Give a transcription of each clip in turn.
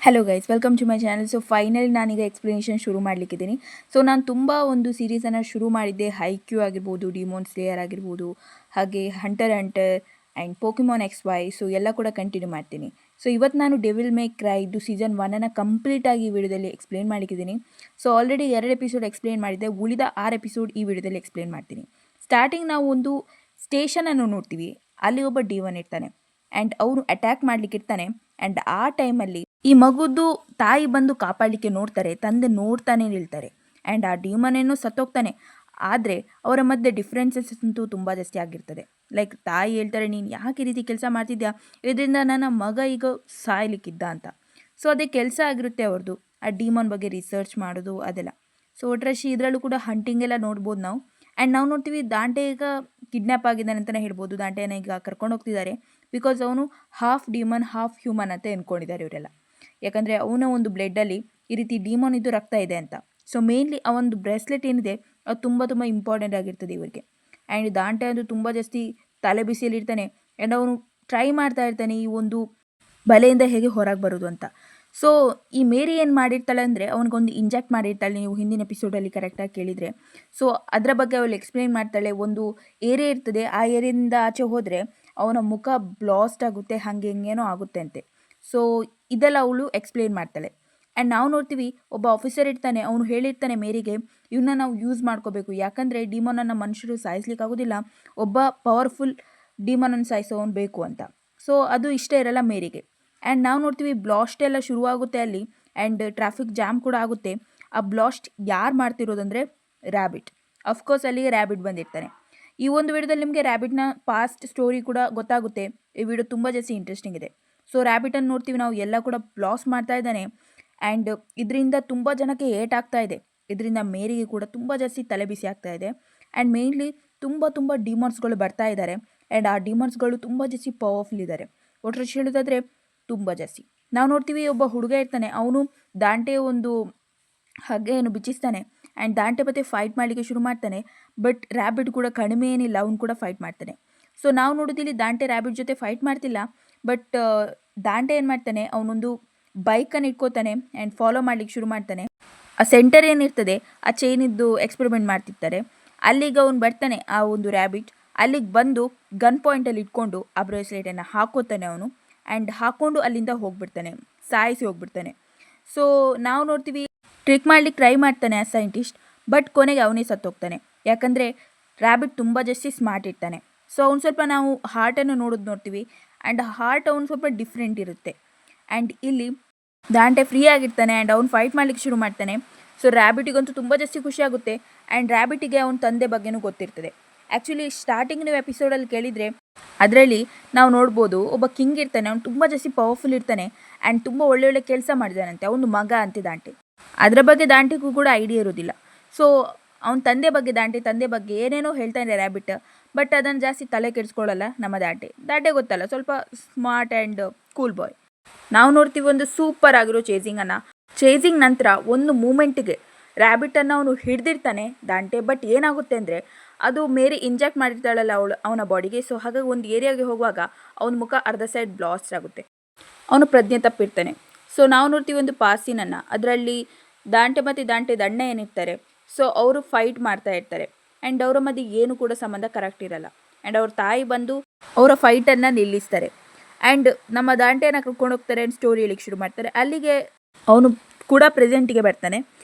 Hello guys, welcome to my channel. So finally ನಾನೀಗ explanation ಶುರು ಮಾಡಲಿಕ್ಕಿದ್ದೀನಿ. ಸೊ ನಾನು ತುಂಬ ಒಂದು ಸೀರೀಸನ್ನು ಶುರು ಮಾಡಿದ್ದೆ. ಹೈಕ್ಯೂ ಆಗಿರ್ಬೋದು, ಡಿಮೋನ್ ಸ್ಲೇಯರ್ ಆಗಿರ್ಬೋದು, ಹಾಗೆ hunter and Pokemon XY. So ಎಲ್ಲ ಕೂಡ ಕಂಟಿನ್ಯೂ ಮಾಡ್ತೀನಿ. ಸೊ ಇವತ್ತು ನಾನು ಡೆವಿಲ್ ಮೇ ಕ್ರೈ ಇದು ಸೀಸನ್ 1 ಕಂಪ್ಲೀಟಾಗಿ ಈ ವಿಡಿಯೋದಲ್ಲಿ ಎಕ್ಸ್ಪ್ಲೇನ್ ಮಾಡಲಿಕ್ಕಿದ್ದೀನಿ. ಸೊ ಆಲ್ರೆಡಿ 2 ಎಪಿಸೋಡ್ ಎಕ್ಸ್ಪ್ಲೇನ್ ಮಾಡಿದ್ದೆ, ಉಳಿದ 6 ಎಪಿಸೋಡ್ ಈ ವಿಡಿಯೋದಲ್ಲಿ ಎಕ್ಸ್ಪ್ಲೇನ್ ಮಾಡ್ತೀನಿ. ಸ್ಟಾರ್ಟಿಂಗ್ ನಾವು ಒಂದು ಸ್ಟೇಷನನ್ನು ನೋಡ್ತೀವಿ. ಅಲ್ಲಿ ಒಬ್ಬ ಡಿಮನ್ ಇರ್ತಾನೆ ಆ್ಯಂಡ್ ಅವನು ಅಟ್ಯಾಕ್ ಮಾಡಲಿಕ್ಕೆ ಇರ್ತಾನೆ. ಆ್ಯಂಡ್ ಆ ಟೈಮಲ್ಲಿ ಈ ಮಗುದು ತಾಯಿ ಬಂದು ಕಾಪಾಡಲಿಕ್ಕೆ ನೋಡ್ತಾರೆ, ತಂದೆ ನೋಡ್ತಾನೆ ನಿಲ್ತಾರೆ. ಆ್ಯಂಡ್ ಆ ಡಿಮನ್ ಏನೋ ಸತ್ತೋಗ್ತಾನೆ. ಆದರೆ ಅವರ ಮಧ್ಯೆ ಡಿಫ್ರೆನ್ಸಸ್ ಅಂತೂ ತುಂಬ ಜಾಸ್ತಿ ಆಗಿರ್ತದೆ. ಲೈಕ್ ತಾಯಿ ಹೇಳ್ತಾರೆ, ನೀನು ಯಾಕೆ ಈ ರೀತಿ ಕೆಲಸ ಮಾಡ್ತಿದ್ಯಾ, ಇದರಿಂದ ನನ್ನ ಮಗ ಈಗ ಸಾಯ್ಲಿಕ್ಕಿದ್ದ ಅಂತ. ಸೊ ಅದೇ ಕೆಲಸ ಆಗಿರುತ್ತೆ ಅವ್ರದ್ದು, ಆ ಡಿಮನ್ ಬಗ್ಗೆ ರಿಸರ್ಚ್ ಮಾಡೋದು ಅದೆಲ್ಲ. ಸೊ ಒಟ್ರಾಶಿ ಇದರಲ್ಲೂ ಕೂಡ ಹಂಟಿಂಗ್ ಎಲ್ಲ ನೋಡ್ಬೋದು ನಾವು. ಆ್ಯಂಡ್ ನಾವು ನೋಡ್ತೀವಿ ದಾಂಟೆ ಈಗ ಕಿಡ್ನ್ಯಾಪ್ ಆಗಿದ್ದಾನೆ ಅಂತಲೇ ಹೇಳ್ಬೋದು. ದಾಂಟೆನ ಈಗ ಕರ್ಕೊಂಡು ಹೋಗ್ತಿದ್ದಾರೆ ಬಿಕಾಸ್ ಅವನು ಹಾಫ್ ಡಿಮನ್ ಹಾಫ್ ಹ್ಯೂಮನ್ ಅಂತ ಅಂದ್ಕೊಂಡಿದ್ದಾರೆ ಇವರೆಲ್ಲ. ಯಾಕಂದರೆ ಅವನ ಒಂದು ಬ್ಲಡ್ಡಲ್ಲಿ ಈ ರೀತಿ ಡಿಮೋನ್ ಇದ್ದು ರಕ್ತ ಇದೆ ಅಂತ. ಸೊ ಮೇನ್ಲಿ ಆ ಒಂದು ಬ್ರೇಸ್ಲೆಟ್ ಏನಿದೆ ಅದು ತುಂಬ ತುಂಬ ಇಂಪಾರ್ಟೆಂಟ್ ಆಗಿರ್ತದೆ ಇವರಿಗೆ. ಆ್ಯಂಡ್ ದಾಂಟೆ ಅದು ತುಂಬ ಜಾಸ್ತಿ ತಲೆ ಬಿಸಿಯಲ್ಲಿರ್ತಾನೆ. ಆ್ಯಂಡ್ ಅವನು ಟ್ರೈ ಮಾಡ್ತಾ ಇರ್ತಾನೆ ಈ ಒಂದು ಬಲೆಯಿಂದ ಹೇಗೆ ಹೊರಗೆ ಬರೋದು ಅಂತ. ಸೊ ಈ ಮೇರಿ ಏನು ಮಾಡಿರ್ತಾಳೆ ಅಂದರೆ ಅವನಿಗೊಂದು ಇಂಜೆಕ್ಟ್ ಮಾಡಿರ್ತಾಳೆ, ನೀವು ಹಿಂದಿನ ಎಪಿಸೋಡಲ್ಲಿ ಕರೆಕ್ಟಾಗಿ ಕೇಳಿದರೆ. ಸೊ ಅದರ ಬಗ್ಗೆ ಅವಳು ಎಕ್ಸ್ಪ್ಲೇನ್ ಮಾಡ್ತಾಳೆ. ಒಂದು ಏರಿಯಾ ಇರ್ತದೆ, ಆ ಏರಿಯಾದಿಂದ ಆಚೆ ಹೋದರೆ ಅವನ ಮುಖ ಬ್ಲಾಸ್ಟ್ ಆಗುತ್ತೆ, ಹಾಗೆ ಹಿಂಗೇನೋ ಆಗುತ್ತೆ ಅಂತೆ. ಸೊ ಇದೆಲ್ಲ ಅವಳು ಎಕ್ಸ್ಪ್ಲೇನ್ ಮಾಡ್ತಾಳೆ. ಆ್ಯಂಡ್ ನಾವು ನೋಡ್ತೀವಿ ಒಬ್ಬ ಆಫೀಸರ್ ಇರ್ತಾನೆ, ಅವನು ಹೇಳಿರ್ತಾನೆ ಮೇರಿಗೆ, ಇವನ್ನ ನಾವು ಯೂಸ್ ಮಾಡ್ಕೋಬೇಕು, ಯಾಕಂದರೆ ಡಿಮೋನನ್ನು ಮನುಷ್ಯರು ಸಾಯಿಸ್ಲಿಕ್ಕೆ ಆಗೋದಿಲ್ಲ, ಒಬ್ಬ ಪವರ್ಫುಲ್ ಡಿಮೋನನ್ನು ಸಾಯಿಸೋನು ಬೇಕು ಅಂತ. ಸೊ ಅದು ಇಷ್ಟ ಇರಲ್ಲ ಮೇರಿಗೆ. ಆ್ಯಂಡ್ ನಾವು ನೋಡ್ತೀವಿ ಬ್ಲಾಸ್ಟ್ ಎಲ್ಲ ಶುರುವಾಗುತ್ತೆ ಅಲ್ಲಿ. ಆ್ಯಂಡ್ ಟ್ರಾಫಿಕ್ ಜಾಮ್ ಕೂಡ ಆಗುತ್ತೆ. ಆ ಬ್ಲಾಸ್ಟ್ ಯಾರು ಮಾಡ್ತಿರೋದಂದರೆ ರ್ಯಾಬಿಟ್. ಅಫ್ಕೋರ್ಸ್ ಅಲ್ಲಿಗೆ ರ್ಯಾಬಿಟ್ ಬಂದಿರ್ತಾನೆ. ಈ ಒಂದು ವಿಡಿಯೋದಲ್ಲಿ ನಿಮಗೆ ರ್ಯಾಬಿಟ್ನ ಪಾಸ್ಟ್ ಸ್ಟೋರಿ ಕೂಡ ಗೊತ್ತಾಗುತ್ತೆ. ಈ ವಿಡಿಯೋ ತುಂಬ ಜಾಸ್ತಿ ಇಂಟ್ರೆಸ್ಟಿಂಗ್ ಇದೆ. ಸೊ ರ್ಯಾಬಿಟನ್ನು ನೋಡ್ತೀವಿ ನಾವು, ಎಲ್ಲ ಕೂಡ ಬ್ಲಾಸ್ಟ್ ಮಾಡ್ತಾ ಇದ್ದಾನೆ. ಆ್ಯಂಡ್ ಇದರಿಂದ ತುಂಬ ಜನಕ್ಕೆ ಏಟ್ ಆಗ್ತಾ ಇದೆ. ಇದರಿಂದ ಮೇರಿಗೆ ಕೂಡ ತುಂಬ ಜಾಸ್ತಿ ತಲೆ ಬಿಸಿ ಆಗ್ತಾ ಇದೆ. ಆ್ಯಂಡ್ ಮೇನ್ಲಿ ತುಂಬ ತುಂಬ ಡಿಮಾನ್ಸ್ಗಳು ಬರ್ತಾ ಇದ್ದಾರೆ. ಆ್ಯಂಡ್ ಆ ಡಿಮಾನ್ಸ್ಗಳು ತುಂಬ ಜಾಸ್ತಿ ಪವರ್ಫುಲ್ ಇದ್ದಾರೆ. ಒಟ್ಟರೆ ಹೇಳೋದಾದರೆ ತುಂಬ ಜಾಸ್ತಿ. ನಾವು ನೋಡ್ತೀವಿ ಒಬ್ಬ ಹುಡುಗ ಇರ್ತಾನೆ, ಅವನು ದಾಂಟೆ ಒಂದು ಹಗ್ಗೆಯನ್ನು ಬಿಚ್ಚಿಸ್ತಾನೆ. ಆ್ಯಂಡ್ ದಾಂಟೆ ಮತ್ತೆ ಫೈಟ್ ಮಾಡಲಿಕ್ಕೆ ಶುರು ಮಾಡ್ತಾನೆ. ಬಟ್ ರ್ಯಾಬಿಟ್ ಕೂಡ ಕಡಿಮೆ ಏನಿಲ್ಲ, ಅವನು ಕೂಡ ಫೈಟ್ ಮಾಡ್ತಾನೆ. ಸೊ ನಾವು ನೋಡೋದಿಲ್ಲಿ ದಾಂಟೆ ರ್ಯಾಬಿಟ್ ಜೊತೆ ಫೈಟ್ ಮಾಡ್ತಿಲ್ಲ. ಬಟ್ ದಾಂಟೆ ಏನು ಮಾಡ್ತಾನೆ, ಅವನೊಂದು ಬೈಕನ್ನು ಇಟ್ಕೋತಾನೆ ಆ್ಯಂಡ್ ಫಾಲೋ ಮಾಡ್ಲಿಕ್ಕೆ ಶುರು ಮಾಡ್ತಾನೆ. ಆ ಸೆಂಟರ್ ಏನಿರ್ತದೆ ಆ ಚೈನಿದ್ದು ಎಕ್ಸ್ಪೆರಿಮೆಂಟ್ ಮಾಡ್ತಿರ್ತಾರೆ. ಅಲ್ಲಿಗೆ ಅವ್ನು ಬರ್ತಾನೆ, ಆ ಒಂದು ರ್ಯಾಬಿಟ್ ಅಲ್ಲಿಗೆ ಬಂದು ಗನ್ ಪಾಯಿಂಟಲ್ಲಿ ಇಟ್ಕೊಂಡು ಆ ಬ್ರೇಸ್ಲೆಟನ್ನು ಹಾಕೋತಾನೆ ಅವನು. ಆ್ಯಂಡ್ ಹಾಕ್ಕೊಂಡು ಅಲ್ಲಿಂದ ಹೋಗ್ಬಿಡ್ತಾನೆ, ಸಾಯಿಸಿ ಹೋಗ್ಬಿಡ್ತಾನೆ. ಸೊ ನಾವು ನೋಡ್ತೀವಿ ಟ್ರಿಕ್ ಮಾಡ್ಲಿಕ್ಕೆ ಟ್ರೈ ಮಾಡ್ತಾನೆ ಆ ಸೈಂಟಿಸ್ಟ್. ಬಟ್ ಕೊನೆಗೆ ಅವನೇ ಸತ್ತೋಗ್ತಾನೆ. ಯಾಕಂದರೆ ರ್ಯಾಬಿಟ್ ತುಂಬ ಜಾಸ್ತಿ ಸ್ಮಾರ್ಟ್ ಇರ್ತಾನೆ. ಸೊ ಅವ್ನು ಸ್ವಲ್ಪ ನಾವು ಹಾರ್ಟನ್ನು ನೋಡ್ತೀವಿ. ಆ್ಯಂಡ್ ಹಾರ್ಟ್ ಅವ್ನು ಸ್ವಲ್ಪ ಡಿಫ್ರೆಂಟ್ ಇರುತ್ತೆ. ಆ್ಯಂಡ್ ಇಲ್ಲಿ ದಾಂಟೆ ಫ್ರೀ ಆಗಿರ್ತಾನೆ ಆ್ಯಂಡ್ ಅವ್ನು ಫೈಟ್ ಮಾಡ್ಲಿಕ್ಕೆ ಶುರು ಮಾಡ್ತಾನೆ. ಸೊ ರ್ಯಾಬಿಟಿಗಂತೂ ತುಂಬ ಜಾಸ್ತಿ ಖುಷಿ ಆಗುತ್ತೆ. ಆ್ಯಂಡ್ ರ್ಯಾಬಿಟಿಗೆ ಅವನ ತಂದೆ ಬಗ್ಗೆನೂ ಗೊತ್ತಿರ್ತದೆ. ಆ್ಯಕ್ಚುಲಿ ಸ್ಟಾರ್ಟಿಂಗ್ ನೀವು ಎಪಿಸೋಡಲ್ಲಿ ಕೇಳಿದರೆ ಅದರಲ್ಲಿ ನಾವು ನೋಡ್ಬೋದು ಒಬ್ಬ ಕಿಂಗ್ ಇರ್ತಾನೆ, ಅವ್ನು ತುಂಬ ಜಾಸ್ತಿ ಪವರ್ಫುಲ್ ಇರ್ತಾನೆ. ಆ್ಯಂಡ್ ತುಂಬ ಒಳ್ಳೊಳ್ಳೆ ಕೆಲಸ ಮಾಡಿದಾನಂತೆ, ಅವನು ಮಗ ಅಂತೆ ದಾಂಟೆ. ಅದರ ಬಗ್ಗೆ ದಾಂಟೆಗೂ ಕೂಡ ಐಡಿಯಾ ಇರೋದಿಲ್ಲ. ಸೊ ಅವನ ತಂದೆ ಬಗ್ಗೆ ಏನೇನೋ ಹೇಳ್ತಾನೆ ರ್ಯಾಬಿಟ್. ಬಟ್ ಅದನ್ನು ಜಾಸ್ತಿ ತಲೆ ಕೆಡಿಸ್ಕೊಳ್ಳಲ್ಲ ನಮ್ಮ ದಾಂಟೆ ಗೊತ್ತಲ್ಲ, ಸ್ವಲ್ಪ ಸ್ಮಾರ್ಟ್ ಆ್ಯಂಡ್ ಕೂಲ್ ಬಾಯ್. ನಾವು ನೋಡ್ತೀವಿ ಒಂದು ಸೂಪರ್ ಆಗಿರೋ ಚೇಸಿಂಗ್ ನಂತರ ಒಂದು ಮೂಮೆಂಟಿಗೆ ರ್ಯಾಬಿಟನ್ನು ಅವನು ಹಿಡ್ದಿರ್ತಾನೆ ದಾಂಟೆ. ಬಟ್ ಏನಾಗುತ್ತೆ ಅಂದರೆ ಅದು ಮೇರಿ ಇಂಜೆಕ್ಟ್ ಮಾಡಿರ್ತಾಳಲ್ಲ ಅವನ ಬಾಡಿಗೆ. ಸೊ ಹಾಗಾಗಿ ಒಂದು ಏರಿಯಾಗೆ ಹೋಗುವಾಗ ಅವನ ಮುಖ ಅರ್ಧ ಸೈಡ್ ಬ್ಲಾಸ್ಟ್ ಆಗುತ್ತೆ, ಅವನು ಪ್ರಜ್ಞೆ ತಪ್ಪಿರ್ತಾನೆ. ಸೊ ನಾವು ನೋಡ್ತೀವಿ ಒಂದು ಪಾಸಿನನ್ನು, ಅದರಲ್ಲಿ ದಾಂಟೆ ಮತ್ತು ದಾಂಟೆ ಅಣ್ಣ ಏನಿರ್ತಾರೆ, ಸೊ ಅವರು ಫೈಟ್ ಮಾಡ್ತಾ ಇರ್ತಾರೆ. ಆ್ಯಂಡ್ ಅವರ ಮಧ್ಯೆ ಏನು ಕೂಡ ಸಂಬಂಧ ಕರೆಕ್ಟ್ ಇರಲ್ಲ. ಆ್ಯಂಡ್ ಅವ್ರ ತಾಯಿ ಬಂದು ಅವರ ಫೈಟನ್ನು ನಿಲ್ಲಿಸ್ತಾರೆ. ಆ್ಯಂಡ್ ನಮ್ಮ ದಾಂಟೆಯನ್ನು ಕರ್ಕೊಂಡು ಹೋಗ್ತಾರೆ ಆ್ಯಂಡ್ ಸ್ಟೋರಿ ಹೇಳಿಕ್ಕೆ ಶುರು ಮಾಡ್ತಾರೆ. ಅಲ್ಲಿಗೆ ಅವನು ಕೂಡ ಪ್ರೆಸೆಂಟಿಗೆ ಬರ್ತಾನೆ.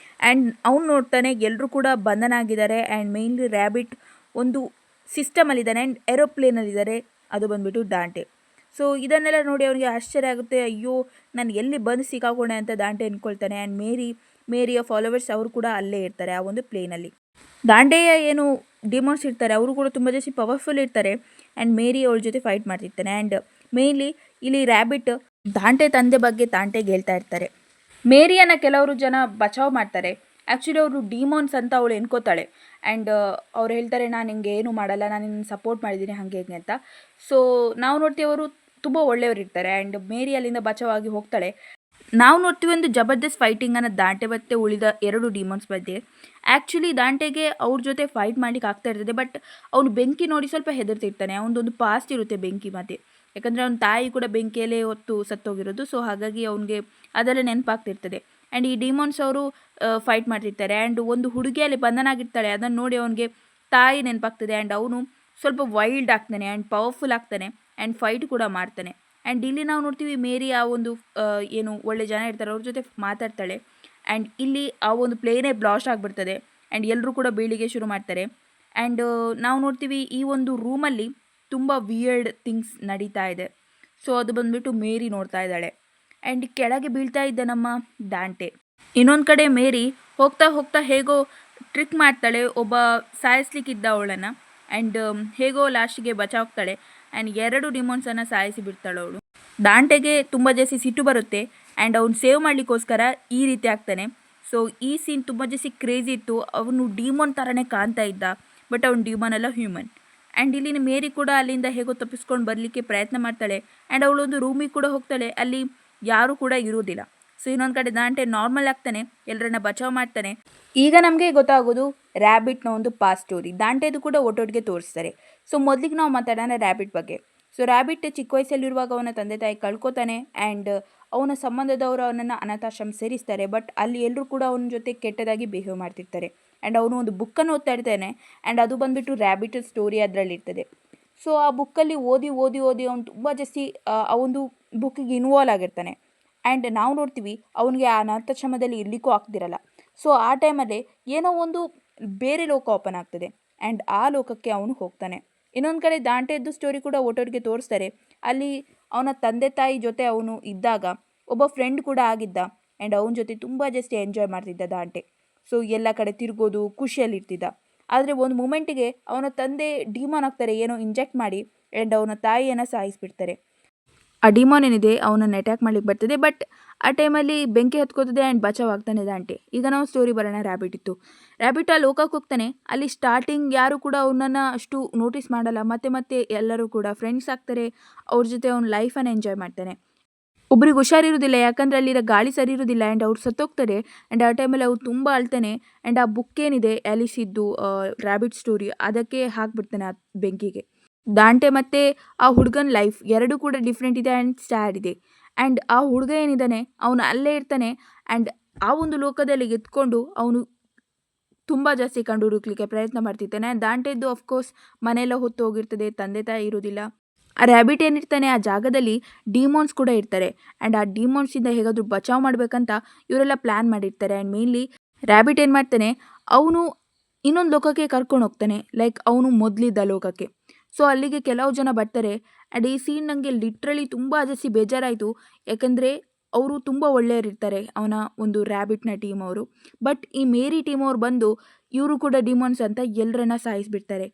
ಆ್ಯಂಡ್ ಅವ್ನು ನೋಡ್ತಾನೆ ಎಲ್ಲರೂ ಕೂಡ ಬಂಧನ ಆಗಿದ್ದಾರೆ. ಆ್ಯಂಡ್ ಮೇನ್ಲಿ ರ್ಯಾಬಿಟ್ ಒಂದು ಸಿಸ್ಟಮಲ್ಲಿದ್ದಾನೆ ಆ್ಯಂಡ್ ಏರೋಪ್ಲೇನಲ್ಲಿದ್ದಾರೆ, ಅದು ಬಂದುಬಿಟ್ಟು ದಾಂಟೆ. ಸೊ ಇದನ್ನೆಲ್ಲ ನೋಡಿ ಅವನಿಗೆ ಆಶ್ಚರ್ಯ ಆಗುತ್ತೆ. ಅಯ್ಯೋ, ನಾನು ಎಲ್ಲಿ ಬಂದು ಸಿಕ್ಕಾಕೊಂಡೆ ಅಂತ ದಾಂಟೆ ಅಂದ್ಕೊಳ್ತಾನೆ. ಆ್ಯಂಡ್ ಮೇರಿಯ ಫಾಲೋವರ್ಸ್ ಅವರು ಕೂಡ ಅಲ್ಲೇ ಇರ್ತಾರೆ ಆ ಒಂದು ಪ್ಲೇನಲ್ಲಿ. ದಾಂಟೆಯ ಏನು ಡಿಮಾನ್ಸ್ ಇರ್ತಾರೆ ಅವರು ಕೂಡ ತುಂಬ ಜಾಸ್ತಿ ಪವರ್ಫುಲ್ ಇರ್ತಾರೆ. ಆ್ಯಂಡ್ ಮೇರಿ ಅವಳ ಜೊತೆ ಫೈಟ್ ಮಾಡ್ತಿರ್ತಾನೆ. ಆ್ಯಂಡ್ ಮೇನ್ಲಿ ಇಲ್ಲಿ ರ್ಯಾಬಿಟ್ ದಾಂಟೆ ತಂದೆ ಬಗ್ಗೆ ದಾಂಟೆಗೆ ಹೇಳ್ತಾ ಇರ್ತಾರೆ. ಮೇರಿಯನ್ನು ಕೆಲವರು ಜನ ಬಚಾವ್ ಮಾಡ್ತಾರೆ. ಆ್ಯಕ್ಚುಲಿ ಅವರು ಡಿಮಾನ್ಸ್ ಅಂತ ಅವಳು ಎನ್ಕೋತಾಳೆ. ಆ್ಯಂಡ್ ಅವ್ರು ಹೇಳ್ತಾರೆ, ನಾನು ನಿಂಗೆ ಏನು ಮಾಡಲ್ಲ, ನಾನು ನಿನ್ನ ಸಪೋರ್ಟ್ ಮಾಡಿದ್ದೀನಿ ಹಾಗೆ ಹೇಗೆ ಅಂತ. ಸೊ ನಾವು ನೋಡ್ತೀವಿ ಅವರು ತುಂಬ ಒಳ್ಳೆಯವರು ಇರ್ತಾರೆ. ಆ್ಯಂಡ್ ಮೇರಿ ಅಲ್ಲಿಂದ ಬಚಾವಾಗಿ ಹೋಗ್ತಾಳೆ. ನಾವು ನೋಡ್ತೀವಿ ಒಂದು ಜಬರ್ದಸ್ತ್ ಫೈಟಿಂಗನ್ನು ದಾಂಟೆ ಮತ್ತು ಉಳಿದ 2 ಡಿಮಾನ್ಸ್ ಮಧ್ಯೆ. ಆ್ಯಕ್ಚುಲಿ ದಾಂಟೆಗೆ ಅವ್ರ ಜೊತೆ ಫೈಟ್ ಮಾಡ್ಲಿಕ್ಕೆ ಆಗ್ತಾ ಇರ್ತದೆ. ಬಟ್ ಅವನು ಬೆಂಕಿ ನೋಡಿ ಸ್ವಲ್ಪ ಹೆದರ್ತಿರ್ತಾನೆ. ಅವನದೊಂದು ಪಾಸ್ಟ್ ಇರುತ್ತೆ ಬೆಂಕಿ ಮಧ್ಯೆ. ಯಾಕಂದರೆ ಅವನ ತಾಯಿ ಕೂಡ ಬೆಂಕಿಯಲ್ಲೇ ಹೊತ್ತು ಸತ್ತೋಗಿರೋದು. ಸೊ ಹಾಗಾಗಿ ಅವನಿಗೆ ಅದೆಲ್ಲ ನೆನಪಾಗ್ತಿರ್ತದೆ. ಆ್ಯಂಡ್ ಈ ಡಿಮಾನ್ಸ್ ಅವರು ಫೈಟ್ ಮಾಡ್ತಿರ್ತಾರೆ. ಆ್ಯಂಡ್ ಒಂದು ಹುಡುಗಿಯಲ್ಲಿ ಬಂಧನ ಆಗಿರ್ತಾಳೆ, ಅದನ್ನು ನೋಡಿ ಅವನಿಗೆ ತಾಯಿ ನೆನಪಾಗ್ತದೆ. ಆ್ಯಂಡ್ ಅವನು ಸ್ವಲ್ಪ ವೈಲ್ಡ್ ಆಗ್ತಾನೆ ಆ್ಯಂಡ್ ಪವರ್ಫುಲ್ ಆಗ್ತಾನೆ ಆ್ಯಂಡ್ ಫೈಟ್ ಕೂಡ ಮಾಡ್ತಾನೆ. ಆ್ಯಂಡ್ ಇಲ್ಲಿ ನಾವು ನೋಡ್ತೀವಿ ಮೇರಿ ಆ ಒಂದು ಏನು ಒಳ್ಳೆ ಜನ ಇರ್ತಾರೆ ಅವ್ರ ಜೊತೆ ಮಾತಾಡ್ತಾಳೆ. ಆ್ಯಂಡ್ ಇಲ್ಲಿ ಆ ಒಂದು ಪ್ಲೇನೇ ಬ್ಲಾಸ್ಟ್ ಆಗಿಬಿಡ್ತದೆ ಆ್ಯಂಡ್ ಎಲ್ಲರೂ ಕೂಡ ಬೀಳಿಗೆ ಶುರು ಮಾಡ್ತಾರೆ. ಆ್ಯಂಡ್ ನಾವು ನೋಡ್ತೀವಿ ಈ ಒಂದು ರೂಮಲ್ಲಿ ತುಂಬ ವಿಯರ್ಡ್ ಥಿಂಗ್ಸ್ ನಡೀತಾ ಇದೆ. ಸೊ ಅದು ಬಂದುಬಿಟ್ಟು ಮೇರಿ ನೋಡ್ತಾ ಇದ್ದಾಳೆ. ಆ್ಯಂಡ್ ಕೆಳಗೆ ಬೀಳ್ತಾ ಇದ್ದ ನಮ್ಮ ದಾಂಟೆ. ಇನ್ನೊಂದು ಕಡೆ ಮೇರಿ ಹೋಗ್ತಾ ಹೋಗ್ತಾ ಹೇಗೋ ಟ್ರಿಕ್ ಮಾಡ್ತಾಳೆ ಒಬ್ಬ ಸಾಯಿಸ್ಲಿಕ್ಕಿದ್ದ ಅವಳನ್ನು. ಆ್ಯಂಡ್ ಹೇಗೋ ಲಾಸ್ಟಿಗೆ ಬಚಾವಾಗ್ತಾಳೆ ಆ್ಯಂಡ್ 2 ಡಿಮೋನ್ಸನ್ನು ಸಾಯಿಸಿ ಬಿಡ್ತಾಳೆ ಅವಳು. ದಾಂಟೆಗೆ ತುಂಬ ಜಾಸ್ತಿ ಸಿಟ್ಟು ಬರುತ್ತೆ ಆ್ಯಂಡ್ ಅವ್ನು ಸೇವ್ ಮಾಡಲಿಕ್ಕೋಸ್ಕರ ಈ ರೀತಿ ಆಗ್ತಾನೆ. ಸೊ ಈ ಸೀನ್ ತುಂಬ ಜಾಸ್ತಿ ಕ್ರೇಜಿ ಇತ್ತು. ಅವನು ಡಿಮೋನ್ ಥರನೇ ಕಾಣ್ತಾ ಇದ್ದ, ಬಟ್ ಅವ್ನು ಡಿಮೋನ್ ಅಲ್ಲ, ಹ್ಯೂಮನ್. ಆ್ಯಂಡ್ ಇಲ್ಲಿನ ಮೇರಿ ಕೂಡ ಅಲ್ಲಿಂದ ಹೇಗೋ ತಪ್ಪಿಸ್ಕೊಂಡು ಬರಲಿಕ್ಕೆ ಪ್ರಯತ್ನ ಮಾಡ್ತಾಳೆ. ಆ್ಯಂಡ್ ಅವಳೊಂದು ರೂಮಿಗೆ ಕೂಡ ಹೋಗ್ತಾಳೆ, ಅಲ್ಲಿ ಯಾರೂ ಕೂಡ ಇರೋದಿಲ್ಲ. ಸೊ ಇನ್ನೊಂದು ಕಡೆ ದಾಂಟೆ ನಾರ್ಮಲ್ ಆಗ್ತಾನೆ, ಎಲ್ಲರನ್ನ ಬಚಾವ್ ಮಾಡ್ತಾನೆ. ಈಗ ನಮಗೆ ಗೊತ್ತಾಗೋದು ರ್ಯಾಬಿಟ್ನ ಒಂದು ಪಾಸ್ಟ್ ಸ್ಟೋರಿ. ದಾಂಟೆದು ಕೂಡ ಒಟ್ಟೊಟ್ಟಿಗೆ ತೋರಿಸ್ತಾರೆ. ಸೊ ಮೊದಲಿಗೆ ನಾವು ಮಾತಾಡೋಣ ರ್ಯಾಬಿಟ್ ಬಗ್ಗೆ. ಸೊ ರ್ಯಾಬಿಟ್ ಚಿಕ್ಕ ವಯಸ್ಸಲ್ಲಿರುವಾಗ ಅವನ ತಂದೆ ತಾಯಿ ಕಳ್ಕೊತಾನೆ ಆ್ಯಂಡ್ ಅವನ ಸಂಬಂಧದವರು ಅವನನ್ನು ಅನಾಥಾಶ್ರಮ ಸೇರಿಸ್ತಾರೆ. ಬಟ್ ಅಲ್ಲಿ ಎಲ್ಲರೂ ಕೂಡ ಅವನ ಜೊತೆ ಕೆಟ್ಟದಾಗಿ ಬಿಹೇವ್ ಮಾಡ್ತಿರ್ತಾರೆ. ಆ್ಯಂಡ್ ಅವನು ಒಂದು ಬುಕ್ಕನ್ನು ಓದ್ತಾ ಇರ್ತಾನೆ ಆ್ಯಂಡ್ ಅದು ಬಂದುಬಿಟ್ಟು ರ್ಯಾಬಿಟ್ ಸ್ಟೋರಿ ಅದರಲ್ಲಿರ್ತದೆ. ಸೊ ಆ ಬುಕ್ಕಲ್ಲಿ ಓದಿ ಓದಿ ಓದಿ ಅವನು ತುಂಬ ಜಾಸ್ತಿ ಆ ಒಂದು ಬುಕ್ಕಿಗೆ ಇನ್ವಾಲ್ವ್ ಆಗಿರ್ತಾನೆ. ಆ್ಯಂಡ್ ನಾವು ನೋಡ್ತೀವಿ ಅವನಿಗೆ ಆ ಅನಾಥಾಶ್ರಮದಲ್ಲಿ ಇರಲಿಕ್ಕೂ ಆಗ್ತಿರಲ್ಲ. ಸೊ ಆ ಟೈಮಲ್ಲಿ ಏನೋ ಒಂದು ಬೇರೆ ಲೋಕ ಓಪನ್ ಆಗ್ತದೆ ಆ್ಯಂಡ್ ಆ ಲೋಕಕ್ಕೆ ಅವನು ಹೋಗ್ತಾನೆ. ಇನ್ನೊಂದು ಕಡೆ ದಾಂಟೆದ್ದು ಸ್ಟೋರಿ ಕೂಡ ಒಟ್ಟೊಟ್ಟಿಗೆ ತೋರಿಸ್ತಾರೆ. ಅಲ್ಲಿ ಅವನ ತಂದೆ ತಾಯಿ ಜೊತೆ ಅವನು ಇದ್ದಾಗ ಒಬ್ಬ ಫ್ರೆಂಡ್ ಕೂಡ ಆಗಿದ್ದ ಆ್ಯಂಡ್ ಅವನ ಜೊತೆ ತುಂಬ ಜಾಸ್ತಿ ಎಂಜಾಯ್ ಮಾಡ್ತಿದ್ದ ದಾಂಟೆ. ಸೊ ಎಲ್ಲ ಕಡೆ ತಿರ್ಗೋದು, ಖುಷಿಯಲ್ಲಿರ್ತಿದ್ದ. ಆದರೆ ಒಂದು ಮೂಮೆಂಟಿಗೆ ಅವನ ತಂದೆ ಡಿಮಾನ್ ಆಗ್ತಾರೆ, ಏನೋ ಇಂಜೆಕ್ಟ್ ಮಾಡಿ, ಆ್ಯಂಡ್ ಅವನ ತಾಯಿಯನ್ನು ಸಾಯಿಸಿಬಿಡ್ತಾರೆ. ಆ ಡಿಮಾನ್ ಏನಿದೆ ಅವನನ್ನು ಅಟ್ಯಾಕ್ ಮಾಡ್ಲಿಕ್ಕೆ ಬರ್ತದೆ. ಬಟ್ ಆ ಟೈಮಲ್ಲಿ ಬೆಂಕಿ ಹತ್ಕೋತದೆ ಆ್ಯಂಡ್ ಬಚಾವ್ ಆಗ್ತಾನೆ ದಾಂಟೆ. ಈಗ ನಾವು ಸ್ಟೋರಿ ಬರೋಣ ರ್ಯಾಬಿಟ್ ಇತ್ತು. ರ್ಯಾಬಿಟ್ ಆ ಲೋಕಕ್ಕೆ ಹೋಗ್ತಾನೆ. ಅಲ್ಲಿ ಸ್ಟಾರ್ಟಿಂಗ್ ಯಾರು ಕೂಡ ಅವನನ್ನು ಅಷ್ಟು ನೋಟಿಸ್ ಮಾಡಲ್ಲ. ಮತ್ತೆ ಮತ್ತೆ ಎಲ್ಲರೂ ಕೂಡ ಫ್ರೆಂಡ್ಸ್ ಆಗ್ತಾರೆ, ಅವ್ರ ಜೊತೆ ಅವ್ನ ಲೈಫನ್ನು ಎಂಜಾಯ್ ಮಾಡ್ತಾನೆ. ಒಬ್ರಿಗೆ ಹುಷಾರಿರೋದಿಲ್ಲ, ಯಾಕಂದರೆ ಅಲ್ಲಿರೋ ಗಾಳಿ ಸರಿ ಇರೋದಿಲ್ಲ ಆ್ಯಂಡ್ ಅವ್ರು ಸತ್ತೋಗ್ತಾರೆ. ಆ್ಯಂಡ್ ಆ ಟೈಮಲ್ಲಿ ಅವ್ರು ತುಂಬ ಅಳ್ತಾನೆ ಆ್ಯಂಡ್ ಆ ಬುಕ್ ಏನಿದೆ ಆ್ಯಲಿಸ್ ಇದ್ದು ರ್ಯಾಬಿಟ್ ಸ್ಟೋರಿ ಅದಕ್ಕೆ ಹಾಕ್ಬಿಡ್ತಾನೆ ಆ ಬೆಂಕಿಗೆ. ದಾಂಟೆ ಮತ್ತು ಆ ಹುಡುಗನ ಲೈಫ್ ಎರಡೂ ಕೂಡ ಡಿಫ್ರೆಂಟ್ ಇದೆ ಆ್ಯಂಡ್ ಸ್ಯಾಡ್ ಇದೆ. ಆ್ಯಂಡ್ ಆ ಹುಡುಗ ಏನಿದ್ದಾನೆ ಅವನು ಅಲ್ಲೇ ಇರ್ತಾನೆ ಆ್ಯಂಡ್ ಆ ಒಂದು ಲೋಕದಲ್ಲಿ ಎತ್ಕೊಂಡು ಅವನು ತುಂಬ ಜಾಸ್ತಿ ಕಂಡು ಹುಡುಕ್ಲಿಕ್ಕೆ ಪ್ರಯತ್ನ ಮಾಡ್ತಿರ್ತಾನೆ. ದಾಂಟೆದ್ದು ಅಫ್ಕೋರ್ಸ್ ಮನೆಯೆಲ್ಲ ಹೊತ್ತು ಹೋಗಿರ್ತದೆ, ತಂದೆ ತಾಯಿ ಇರೋದಿಲ್ಲ. ಆ ರ್ಯಾಬಿಟ್ ಏನಿರ್ತಾನೆ ಆ ಜಾಗದಲ್ಲಿ ಡಿಮೋನ್ಸ್ ಕೂಡ ಇರ್ತಾರೆ ಆ್ಯಂಡ್ ಆ ಡಿಮೋನ್ಸಿಂದ ಹೇಗಾದರೂ ಬಚಾವ್ ಮಾಡಬೇಕಂತ ಇವರೆಲ್ಲ ಪ್ಲ್ಯಾನ್ ಮಾಡಿರ್ತಾರೆ. ಆ್ಯಂಡ್ ಮೇನ್ಲಿ ರ್ಯಾಬಿಟ್ ಏನು ಮಾಡ್ತಾನೆ, ಅವನು ಇನ್ನೊಂದು ಲೋಕಕ್ಕೆ ಕರ್ಕೊಂಡು ಹೋಗ್ತಾನೆ, ಲೈಕ್ ಅವನು ಮೊದಲಿದ್ದ ಲೋಕಕ್ಕೆ. ಸೊ ಅಲ್ಲಿಗೆ ಕೆಲವು ಜನ ಬರ್ತಾರೆ ಆ್ಯಂಡ್ ಈ ಸೀನ್ ನನಗೆ ಲಿಟ್ರಲಿ ತುಂಬ ಜಾಸ್ತಿ ಬೇಜಾರಾಯಿತು. ಯಾಕಂದರೆ ಅವರು ತುಂಬ ಒಳ್ಳೆಯರಿರ್ತಾರೆ, ಅವನ ಒಂದು ರ್ಯಾಬಿಟ್ನ ಟೀಮ್ ಅವರು. ಬಟ್ ಈ ಮೇರಿ ಟೀಮ್ ಅವ್ರು ಬಂದು ಇವರು ಕೂಡ ಡಿಮೋನ್ಸ್ ಅಂತ ಎಲ್ಲರನ್ನ ಸಾಯಿಸಿಬಿಡ್ತಾರೆ.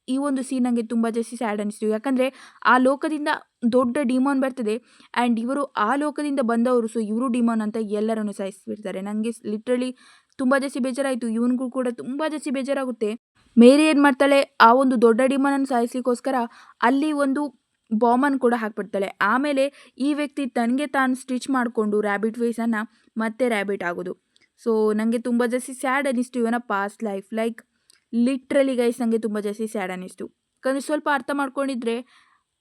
ಈ ಒಂದು ಸೀನ್ ನನಗೆ ತುಂಬ ಜಾಸ್ತಿ ಸ್ಯಾಡ್ ಅನಿಸ್ತು. ಯಾಕಂದರೆ ಆ ಲೋಕದಿಂದ ದೊಡ್ಡ ಡಿಮೋನ್ ಬರ್ತದೆ ಆ್ಯಂಡ್ ಇವರು ಆ ಲೋಕದಿಂದ ಬಂದವರು, ಸೊ ಇವರು ಡಿಮೋನ್ ಅಂತ ಎಲ್ಲರನ್ನು ಸಾಯಿಸಿಬಿಡ್ತಾರೆ. ನನಗೆ ಲಿಟ್ರಲಿ ತುಂಬ ಜಾಸ್ತಿ ಬೇಜಾರಾಯಿತು. ಇವನಿಗೂ ಕೂಡ ತುಂಬ ಜಾಸ್ತಿ ಬೇಜಾರಾಗುತ್ತೆ. ಮೇರಿ ಏನು ಮಾಡ್ತಾಳೆ, ಆ ಒಂದು ದೊಡ್ಡ ಡಿಮೋನನ್ನು ಸಾಯಿಸಲಿಕ್ಕೋಸ್ಕರ ಅಲ್ಲಿ ಒಂದು ಬಾಂಬನ್ನು ಕೂಡ ಹಾಕ್ಬಿಡ್ತಾಳೆ. ಆಮೇಲೆ ಈ ವ್ಯಕ್ತಿ ತನಗೆ ತಾನು ಸ್ಟಿಚ್ ಮಾಡಿಕೊಂಡು ರ್ಯಾಬಿಟ್ ಫೇಸನ್ನು ಮತ್ತೆ ರ್ಯಾಬಿಟ್ ಆಗೋದು. ಸೊ ನನಗೆ ತುಂಬ ಜಾಸ್ತಿ ಸ್ಯಾಡ್ ಅನ್ನಿಸ್ತು ಇವನ past life. Like literally guys ನನಗೆ ತುಂಬ ಜಾಸ್ತಿ ಸ್ಯಾಡ್ ಅನ್ನಿಸ್ತು. ಯಾಕಂದರೆ ಸ್ವಲ್ಪ ಅರ್ಥ ಮಾಡ್ಕೊಂಡಿದ್ರೆ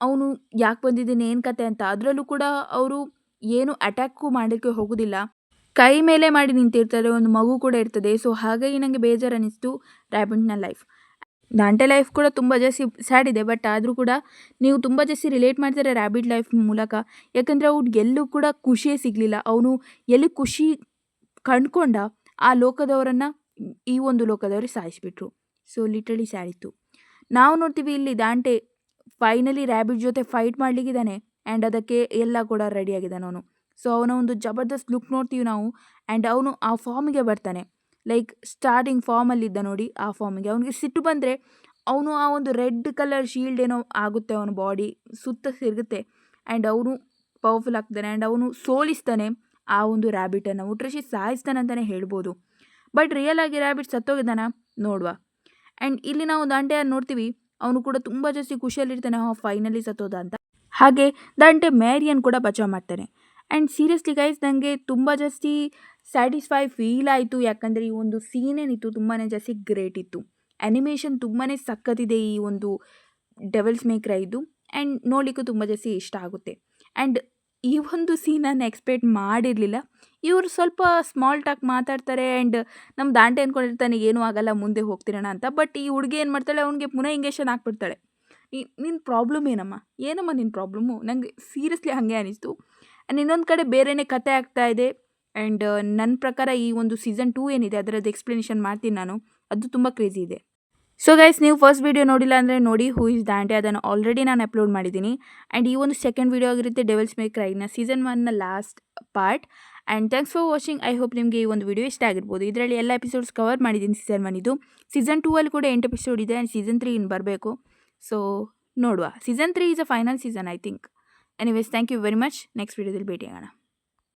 ಅವನು ಯಾಕೆ ಬಂದಿದ್ದೀನಿ, ಏನು ಕತೆ ಅಂತ. ಅದರಲ್ಲೂ ಕೂಡ ಅವರು ಏನು ಅಟ್ಯಾಕು ಮಾಡೋಕ್ಕೆ ಹೋಗೋದಿಲ್ಲ, ಕೈ ಮೇಲೆ ಮಾಡಿ ನಿಂತಿರ್ತಾರೆ, ಒಂದು ಮಗು ಕೂಡ ಇರ್ತದೆ. ಸೊ ಹಾಗಾಗಿ ನನಗೆ ಬೇಜಾರು ಅನ್ನಿಸ್ತು ರ್ಯಾಬಿಟ್ನ ಲೈಫ್. ದಾಂಟೆ ಲೈಫ್ ಕೂಡ ತುಂಬ ಜಾಸ್ತಿ ಸ್ಯಾಡ್ ಇದೆ. ಬಟ್ ಆದರೂ ಕೂಡ ನೀವು ತುಂಬ ಜಾಸ್ತಿ ರಿಲೇಟ್ ಮಾಡ್ತಾರೆ ರ್ಯಾಬಿಟ್ ಲೈಫ್ ಮೂಲಕ. ಯಾಕಂದರೆ ಅವ್ನಿಗೆ ಎಲ್ಲೂ ಕೂಡ ಖುಷಿಯೇ ಸಿಗಲಿಲ್ಲ. ಅವನು ಎಲ್ಲಿ ಖುಷಿ ಕಂಡ್ಕೊಂಡ ಆ ಲೋಕದವರನ್ನು ಈ ಒಂದು ಲೋಕದವರು ಸಾಯಿಸಿಬಿಟ್ರು. ಸೊ ಲಿಟ್ರಲಿ ಸ್ಯಾಡ್ ಇತ್ತು. ನಾವು ನೋಡ್ತೀವಿ ಇಲ್ಲಿ ದಾಂಟೆ ಫೈನಲಿ ರ್ಯಾಬಿಟ್ ಜೊತೆ ಫೈಟ್ ಮಾಡಲಿಕ್ಕಿದ್ದಾನೆ ಆ್ಯಂಡ್ ಅದಕ್ಕೆ ಎಲ್ಲ ಕೂಡ ರೆಡಿಯಾಗಿದ್ದಾನೆ ಅವನು. ಸೊ ಅವನ ಒಂದು ಜಬರ್ದಸ್ತ್ ಲುಕ್ ನೋಡ್ತೀವಿ ನಾವು ಆ್ಯಂಡ್ ಅವನು ಆ ಫಾರ್ಮಿಗೆ ಬರ್ತಾನೆ. ಲೈಕ್ ಸ್ಟಾರ್ಟಿಂಗ್ ಫಾರ್ಮಲ್ಲಿದ್ದ ನೋಡಿ, ಆ ಫಾರ್ಮಿಗೆ ಅವನಿಗೆ ಸಿಟ್ಟು ಬಂದರೆ ಅವನು ಆ ಒಂದು ರೆಡ್ ಕಲರ್ ಶೀಲ್ಡ್ ಏನೋ ಆಗುತ್ತೆ ಅವನ ಬಾಡಿ ಸುತ್ತ ತಿರುಗುತ್ತೆ ಆ್ಯಂಡ್ ಅವನು ಪವರ್ಫುಲ್ ಆಗ್ತಾನೆ ಆ್ಯಂಡ್ ಅವನು ಸೋಲಿಸ್ತಾನೆ ಆ ಒಂದು ರ್ಯಾಬಿಟನ್ನು, ಉಟ್ರಿಸಿ ಸಾಯಿಸ್ತಾನೆ ಅಂತಲೇ ಹೇಳ್ಬೋದು. ಬಟ್ ರಿಯಲ್ ಆಗಿ ರ್ಯಾಬಿಟ್ ಸತ್ತೋಗಿದ್ದಾನ ನೋಡುವ. ಆ್ಯಂಡ್ ಇಲ್ಲಿ ನಾವು ದಾಂಟೆಯನ್ನು ನೋಡ್ತೀವಿ, ಅವನು ಕೂಡ ತುಂಬ ಜಾಸ್ತಿ ಖುಷಿಯಲ್ಲಿರ್ತಾನೆ, ಫೈನಲಿ ಸತ್ತೋದ ಅಂತ. ಹಾಗೆ ದಾಂಟೆ ಮೇರಿಯನ್ನು ಕೂಡ ಬಚಾವ್ ಮಾಡ್ತಾನೆ. ಆ್ಯಂಡ್ ಸೀರಿಯಸ್ಲಿ ಗೈಸ್ ನನಗೆ ತುಂಬ ಜಾಸ್ತಿ ಸ್ಯಾಟಿಸ್ಫೈ ಫೀಲ್ ಆಯಿತು. ಯಾಕಂದರೆ ಈ ಒಂದು ಸೀನ್ ಏನಿತ್ತು ತುಂಬಾ ಜಾಸ್ತಿ ಗ್ರೇಟ್ ಇತ್ತು. ಆ್ಯನಿಮೇಷನ್ ತುಂಬಾ ಸಖತ್ತಿದೆ ಈ ಒಂದು ಡೆವಿಲ್ಸ್ ಮೇ ಕ್ರೈದು. ಆ್ಯಂಡ್ ನೋಡಲಿಕ್ಕೂ ತುಂಬ ಜಾಸ್ತಿ ಇಷ್ಟ ಆಗುತ್ತೆ. ಆ್ಯಂಡ್ ಈ ಒಂದು ಸೀನ್ ನಾನು ಎಕ್ಸ್ಪೆಕ್ಟ್ ಮಾಡಿರಲಿಲ್ಲ. ಇವರು ಸ್ವಲ್ಪ ಸ್ಮಾಲ್ ಟಾಕ್ ಮಾತಾಡ್ತಾರೆ ಆ್ಯಂಡ್ ನಮ್ಮ ದಾಂಡೆ ಅಂದ್ಕೊಂಡಿರ್ತಾನೆ ಏನೂ ಆಗಲ್ಲ ಮುಂದೆ ಹೋಗ್ತಿರೋಣ ಅಂತ. ಬಟ್ ಈ ಹುಡುಗಿ ಏನು ಮಾಡ್ತಾಳೆ, ಅವ್ನಿಗೆ ಪುನಃ ಇಂಜೆಕ್ಷನ್ ಹಾಕ್ಬಿಡ್ತಾಳೆ. ನಿನ್ನ ಪ್ರಾಬ್ಲಮ್ ಏನಮ್ಮ ನಿನ್ನ ಪ್ರಾಬ್ಲಮ್ಮು? ನನಗೆ ಸೀರಿಯಸ್ಲಿ ಹಾಗೆ ಅನ್ನಿಸ್ತು. ಆ್ಯಂಡ್ ಇನ್ನೊಂದು ಕಡೆ ಬೇರೆಯೇ ಕತೆ ಆಗ್ತಾ ಇದೆ. ಆ್ಯಂಡ್ ನನ್ನ ಪ್ರಕಾರ ಈ ಒಂದು ಸೀಸನ್ 2 ಏನಿದೆ ಅದರದ್ದು ಎಕ್ಸ್ಪ್ಲನೇಷನ್ ಮಾಡ್ತೀನಿ ನಾನು. ಅದು ತುಂಬ ಕ್ರೇಜಿ ಇದೆ. ಸೊ ಗೈಸ್, ನೀವು ಫಸ್ಟ್ ವೀಡಿಯೋ ನೋಡಿಲ್ಲ ಅಂದರೆ ನೋಡಿ, ಹೂ ಇಸ್ ದಾಂಡೆ, ಅದನ್ನು ಆಲ್ರೆಡಿ ನಾನು ಅಪ್ಲೋಡ್ ಮಾಡಿದ್ದೀನಿ. ಆ್ಯಂಡ್ ಈ ಒಂದು ಸೆಕೆಂಡ್ ವೀಡಿಯೋ ಆಗಿರುತ್ತೆ ಡೆವಿಲ್ಸ್ ಮೇ ಕ್ರೈನ ಸೀಸನ್ 1ನ last part. And thanks for watching. I hope ನಿಮಗೆ ಈ ಒಂದು ವಿಡಿಯೋ ಇಷ್ಟ ಆಗಿರ್ಬೋದು. ಇದರಲ್ಲಿ ಎಲ್ಲ ಎಪಿಸೋಡ್ಸ್ ಕವರ್ ಮಾಡಿದ್ದೀನಿ ಸೀಸನ್ 1 ಸೀಸನ್ 2 ಅಲ್ಲಿ ಕೂಡ 8 ಎಪಿಸೋಡ್ ಇದೆ ಆ್ಯಂಡ್ ಸೀಸನ್ 3 ಇನ್ನು ಬರಬೇಕು. ಸೊ ನೋಡುವ. Season 3 is a final season I think. Anyways, thank you very much. Next ವೀಡಿಯೋದಲ್ಲಿ ಭೇಟಿಯಾಗೋಣ.